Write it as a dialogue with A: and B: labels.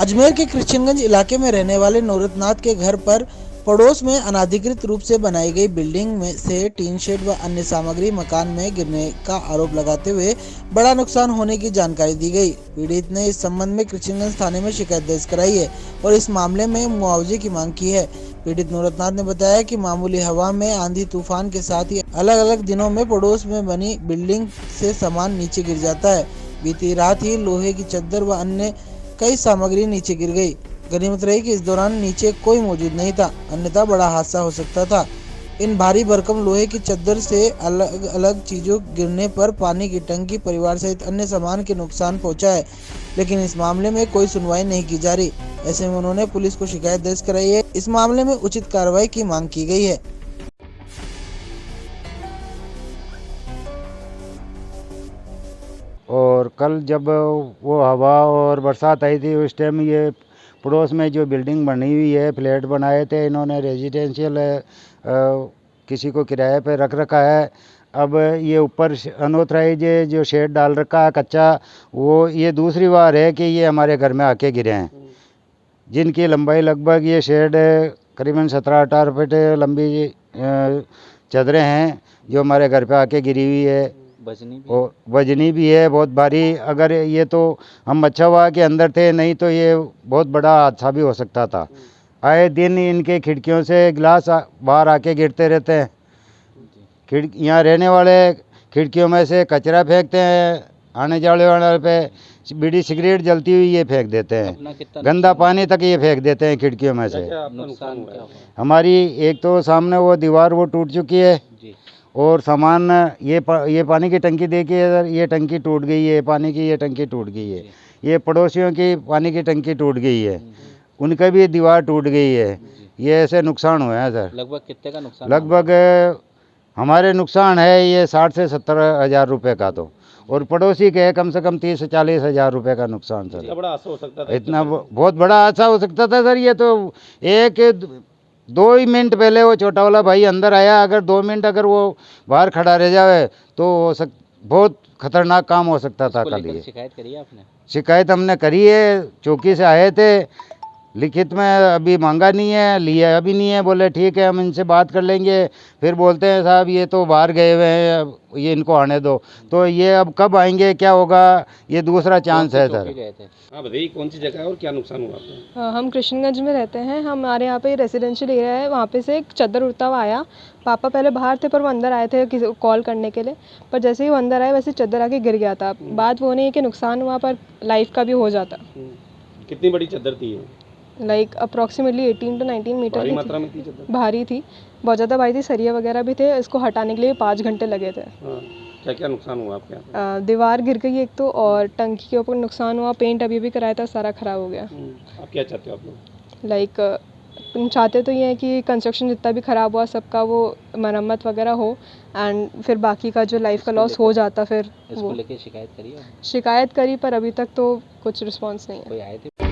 A: अजमेर के कृष्णगंज इलाके में रहने वाले नूरतनाथ के घर पर पड़ोस में अनाधिकृत रूप से बनाई गई बिल्डिंग में से टीन शेड व अन्य सामग्री मकान में गिरने का आरोप लगाते हुए बड़ा नुकसान होने की जानकारी दी गई। पीड़ित ने इस संबंध में कृष्णगंज थाने में शिकायत दर्ज कराई है और इस मामले में मुआवजे की मांग की है। पीड़ित नूरतनाथ ने बताया कि मामूली हवा में आंधी तूफान के साथ ही अलग अलग दिनों में पड़ोस में बनी बिल्डिंग से सामान नीचे गिर जाता है। बीती रात ही लोहे की चद्दर व अन्य कई सामग्री नीचे गिर गई। गनीमत रही कि इस दौरान नीचे कोई मौजूद नहीं था, अन्यथा बड़ा हादसा हो सकता था। इन भारी भरकम लोहे की चद्दर से अलग अलग चीजों गिरने पर पानी की टंकी, परिवार सहित अन्य सामान के नुकसान पहुंचा है, लेकिन इस मामले में कोई सुनवाई नहीं की जा रही। ऐसे में उन्होंने पुलिस को शिकायत दर्ज कराई है। इस मामले में उचित कार्रवाई की मांग की गई है।
B: और कल जब वो हवा और बरसात आई थी उस टाइम ये पड़ोस में जो बिल्डिंग बनी हुई है, फ्लैट बनाए थे इन्होंने, रेजिडेंशियल किसी को किराए पे रख रखा है। अब ये ऊपर अनऑथराइज जो शेड डाल रखा है कच्चा, वो ये दूसरी बार है कि ये हमारे घर में आके गिरे हैं, जिनकी लंबाई लगभग ये शेड करीबन 17-18 फीट लंबी चादरें हैं जो हमारे घर पे आके गिरी हुई है। वजनी भी है बहुत भारी। अगर ये तो हम अच्छा हुआ कि अंदर थे, नहीं तो ये बहुत बड़ा हादसा भी हो सकता था। आए दिन इनके खिड़कियों से गिलास बाहर आके गिरते रहते हैं। यहाँ रहने वाले खिड़कियों में से कचरा फेंकते हैं, आने जाने वाले पे बीड़ी सिगरेट जलती हुई ये फेंक देते हैं, गंदा पानी तक ये फेंक देते हैं खिड़कियों में से। हमारी एक तो सामने वो दीवार वो टूट चुकी है और सामान ये पानी की टंकी देखिए, ये टंकी टूट गई है, पानी की ये टंकी टूट गई है। ये पड़ोसियों की पानी की टंकी टूट गई है, उनका भी दीवार टूट गई है। ये ऐसे नुकसान हुए हैं सर।
C: लगभग कितने का नुकसान?
B: लगभग हमारे नुकसान है ये 60 से 70 हज़ार रुपये का, तो और पड़ोसी के कम से कम 30 से 40 हज़ार रुपये का नुकसान सर।
C: इतना बड़ा हादसा हो सकता था?
B: इतना बहुत बड़ा हादसा हो सकता था सर। ये तो एक 2 ही मिनट पहले वो छोटा वाला भाई अंदर आया, अगर 2 मिनट अगर वो बाहर खड़ा रह जाए तो बहुत खतरनाक काम हो सकता था कल। ये
C: शिकायत करी है आपने?
B: शिकायत हमने करी है, चौकी से आए थे, लिखित में अभी मांगा नहीं है, लिया अभी नहीं है। बोले ठीक है हम इनसे बात कर लेंगे, फिर बोलते हैं साहब ये तो बाहर गए हुए हैं, ये इनको आने दो। तो ये अब कब आएंगे, क्या होगा, ये दूसरा चांस है सर।
C: हाँ बताइए कौन सी जगह है और क्या नुकसान हुआ आपको?
D: हम कृष्णगंज में रहते हैं। हमारे यहाँ पे रेजिडेंशियल एरिया है, वहाँ पे से एक चद्दर उड़ता हुआ आया। पापा पहले बाहर थे पर वो अंदर आए थे किसी कॉल करने के लिए, पर जैसे ही वो अंदर आए वैसे चद्दर आके गिर गया था। बात वो नहीं है कि नुकसान हुआ, पर लाइफ का भी हो जाता।
C: कितनी बड़ी चद्दर थी ये?
D: लाइक अप्रॉक्सीमेटली 18 to 19 मीटर
C: भारी मात्रा में थी चद्दर?
D: भारी थी, बहुत ज़्यादा भारी थी। सरिया वगैरह भी थे, इसको हटाने के लिए 5 घंटे लगे थे।
C: क्या क्या नुकसान हुआ आपके यहाँ?
D: दीवार गिर गई एक तो, और टंकी के ऊपर नुकसान हुआ। पेंट अभी भी कराया था, सारा ख़राब हो गया।
C: आप क्या चाहते हो आप लोग?
D: लाइक चाहते तो ये है कि कंस्ट्रक्शन जितना भी ख़राब हुआ सबका वो मरम्मत वगैरह हो, एंड फिर बाकी का जो लाइफ का लॉस हो जाता फिर
C: इसको लेके शिकायत करी है?
D: शिकायत करी, पर अभी तक तो कुछ रिस्पॉन्स नहीं है।
C: कोई आए थे?